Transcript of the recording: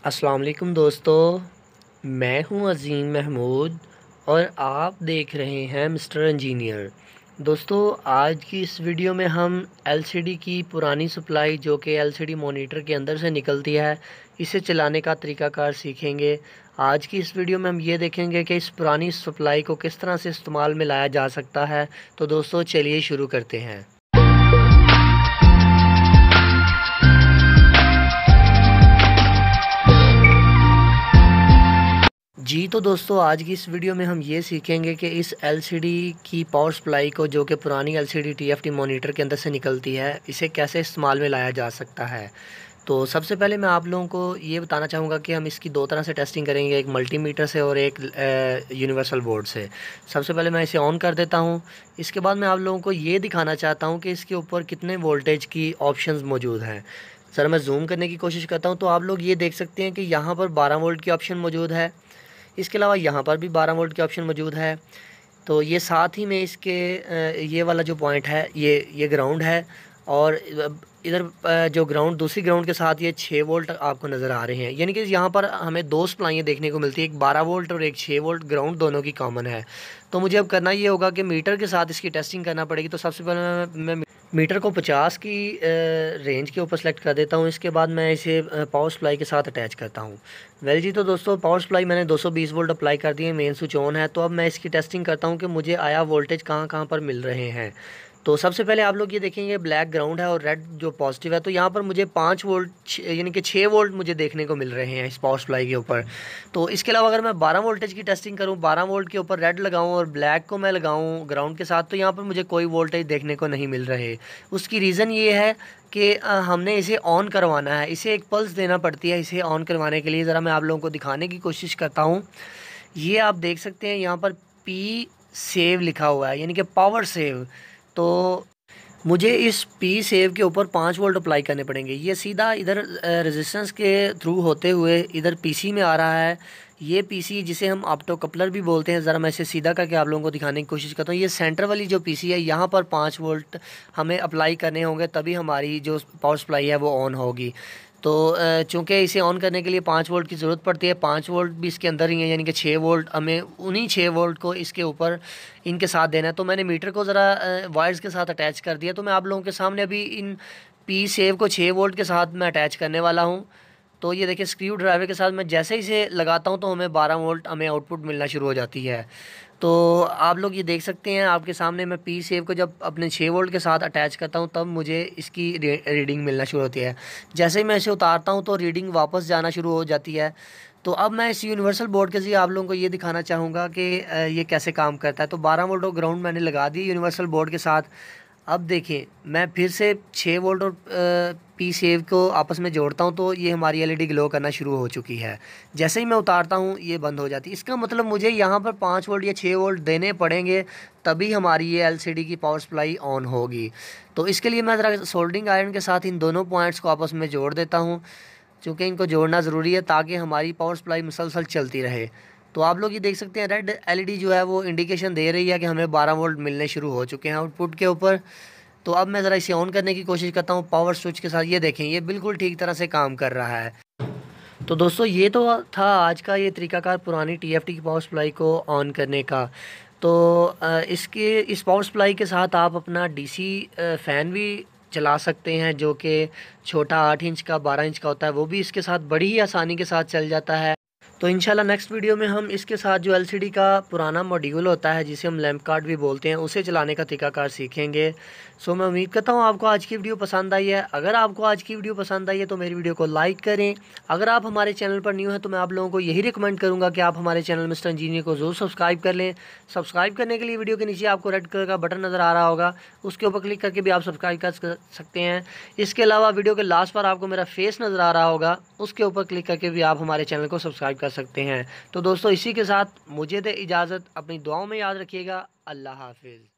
अस्सलाम वालेकुम दोस्तों, मैं हूं अज़ीम महमूद और आप देख रहे हैं मिस्टर इंजीनियर। दोस्तों, आज की इस वीडियो में हम एलसीडी की पुरानी सप्लाई जो कि एलसीडी मॉनिटर के अंदर से निकलती है, इसे चलाने का तरीक़ाकार सीखेंगे। आज की इस वीडियो में हम ये देखेंगे कि इस पुरानी सप्लाई को किस तरह से इस्तेमाल में लाया जा सकता है। तो दोस्तों चलिए शुरू करते हैं। जी तो दोस्तों, आज की इस वीडियो में हम ये सीखेंगे कि इस एलसीडी की पावर सप्लाई को जो कि पुरानी एलसीडी टीएफटी मॉनिटर के अंदर से निकलती है, इसे कैसे इस्तेमाल में लाया जा सकता है। तो सबसे पहले मैं आप लोगों को ये बताना चाहूँगा कि हम इसकी दो तरह से टेस्टिंग करेंगे, एक मल्टीमीटर से और एक यूनिवर्सल बोर्ड से। सबसे पहले मैं इसे ऑन कर देता हूँ। इसके बाद मैं आप लोगों को ये दिखाना चाहता हूँ कि इसके ऊपर कितने वोल्टेज की ऑप्शंस मौजूद हैं। सर मैं जूम करने की कोशिश करता हूँ तो आप लोग ये देख सकते हैं कि यहाँ पर 12 वोल्ट की ऑप्शन मौजूद है। इसके अलावा यहाँ पर भी 12 वोल्ट की ऑप्शन मौजूद है। तो ये साथ ही में इसके ये वाला जो पॉइंट है ये ग्राउंड है और इधर जो ग्राउंड दूसरी ग्राउंड के साथ ये 6 वोल्ट आपको नज़र आ रहे हैं। यानी कि यहाँ पर हमें दो सप्लाइयाँ देखने को मिलती है, एक 12 वोल्ट और एक 6 वोल्ट। ग्राउंड दोनों की कॉमन है। तो मुझे अब करना ये होगा कि मीटर के साथ इसकी टेस्टिंग करना पड़ेगी। तो सबसे पहले मैं मीटर को 50 की रेंज के ऊपर सेलेक्ट कर देता हूँ। इसके बाद मैं इसे पावर सप्लाई के साथ अटैच करता हूँ। वेल जी, तो दोस्तों पावर सप्लाई मैंने 220 वोल्ट अप्लाई कर दिए, मेन स्विच ऑन है। तो अब मैं इसकी टेस्टिंग करता हूँ कि मुझे आया वोल्टेज कहाँ कहाँ पर मिल रहे हैं। तो सबसे पहले आप लोग ये देखेंगे ब्लैक ग्राउंड है और रेड जो पॉजिटिव है। तो यहाँ पर मुझे 5 वोल्ट यानी कि 6 वोल्ट मुझे देखने को मिल रहे हैं इस पावर सप्लाई के ऊपर। तो इसके अलावा अगर मैं 12 वोल्टेज की टेस्टिंग करूँ, 12 वोल्ट के ऊपर रेड लगाऊँ और ब्लैक को मैं लगाऊँ ग्राउंड के साथ, तो यहाँ पर मुझे कोई वोल्टेज देखने को नहीं मिल रहे। उसकी रीज़न ये है कि हमने इसे ऑन करवाना है, इसे एक पल्स देना पड़ती है। इसे ऑन करवाने के लिए ज़रा मैं आप लोगों को दिखाने की कोशिश करता हूँ। ये आप देख सकते हैं यहाँ पर पी सेव लिखा हुआ है, यानी कि पावर सेव। तो मुझे इस पी सेव के ऊपर 5 वोल्ट अप्लाई करने पड़ेंगे। ये सीधा इधर रेजिस्टेंस के थ्रू होते हुए इधर पीसी में आ रहा है। ये पीसी जिसे हम ऑप्टो कपलर भी बोलते हैं। ज़रा मैं इसे सीधा करके आप लोगों को दिखाने की कोशिश करता हूँ। ये सेंटर वाली जो पीसी है, यहाँ पर 5 वोल्ट हमें अप्लाई करने होंगे, तभी हमारी जो पावर सप्लाई है वो ऑन होगी। तो चूँकि इसे ऑन करने के लिए 5 वोल्ट की ज़रूरत पड़ती है, 5 वोल्ट भी इसके अंदर ही है, यानी कि 6 वोल्ट हमें उन्हीं 6 वोल्ट को इसके ऊपर इनके साथ देना है। तो मैंने मीटर को ज़रा वायर्स के साथ अटैच कर दिया। तो मैं आप लोगों के सामने अभी इन पी सेव को 6 वोल्ट के साथ मैं अटैच करने वाला हूँ। तो ये देखिए स्क्रू ड्राइवर के साथ मैं जैसे ही इसे लगाता हूँ तो हमें 12 वोल्ट हमें आउटपुट मिलना शुरू हो जाती है। तो आप लोग ये देख सकते हैं आपके सामने, मैं पी सेव को जब अपने 6 वोल्ट के साथ अटैच करता हूँ तब मुझे इसकी रीडिंग मिलना शुरू होती है। जैसे ही मैं इसे उतारता हूँ तो रीडिंग वापस जाना शुरू हो जाती है। तो अब मैं इस यूनिवर्सल बोर्ड के ज़रिए आप लोगों को ये दिखाना चाहूँगा कि ये कैसे काम करता है। तो 12 वोल्ट और ग्राउंड मैंने लगा दी यूनिवर्सल बोर्ड के साथ। अब देखें मैं फिर से 6 वोल्ट और पी सेव को आपस में जोड़ता हूं तो ये हमारी एलईडी ग्लो करना शुरू हो चुकी है। जैसे ही मैं उतारता हूं ये बंद हो जाती है। इसका मतलब मुझे यहां पर 5 वोल्ट या 6 वोल्ट देने पड़ेंगे, तभी हमारी ये एलसीडी की पावर सप्लाई ऑन होगी। तो इसके लिए मैं ज़रा सोल्डरिंग आयरन के साथ इन दोनों पॉइंट्स को आपस में जोड़ देता हूँ, चूँकि इनको जोड़ना ज़रूरी है ताकि हमारी पावर सप्लाई मुसलसल चलती रहे। तो आप लोग ये देख सकते हैं रेड एलईडी जो है वो इंडिकेशन दे रही है कि हमें 12 वोल्ट मिलने शुरू हो चुके हैं आउटपुट के ऊपर। तो अब मैं ज़रा इसे ऑन करने की कोशिश करता हूँ पावर स्विच के साथ। ये देखें ये बिल्कुल ठीक तरह से काम कर रहा है। तो दोस्तों ये तो था आज का ये तरीकाकार पुरानी टीएफटी की पावर सप्लाई को ऑन करने का। तो इसके इस पावर सप्लाई के साथ आप अपना डीसी फ़ैन भी चला सकते हैं, जो कि छोटा 8 इंच का 12 इंच का होता है, वो भी इसके साथ बड़ी ही आसानी के साथ चल जाता है। तो इंशाल्लाह नेक्स्ट वीडियो में हम इसके साथ जो एलसीडी का पुराना मॉड्यूल होता है जिसे हम लैंप कार्ड भी बोलते हैं, उसे चलाने का तरीकाकार सीखेंगे। सो मैं उम्मीद करता हूँ आपको आज की वीडियो पसंद आई है। अगर आपको आज की वीडियो पसंद आई है तो मेरी वीडियो को लाइक करें। अगर आप हमारे चैनल पर न्यू हैं तो मैं आप लोगों को यही रिकमेंड करूँगा कि आप हमारे चैनल मिस्टर इंजीनियर को ज़रूर सब्सक्राइब कर लें। सब्सक्राइब करने के लिए वीडियो के नीचे आपको रेड कलर का बटन नज़र आ रहा होगा, उसके ऊपर क्लिक करके भी आप सब्सक्राइब कर सकते हैं। इसके अलावा वीडियो के लास्ट पर आपको मेरा फेस नज़र आ रहा होगा, उसके ऊपर क्लिक करके भी आप हमारे चैनल को सब्सक्राइब कर सकते हैं। तो दोस्तों इसी के साथ मुझे दे इजाज़त, अपनी दुआओं में याद रखिएगा। अल्लाह हाफिज़।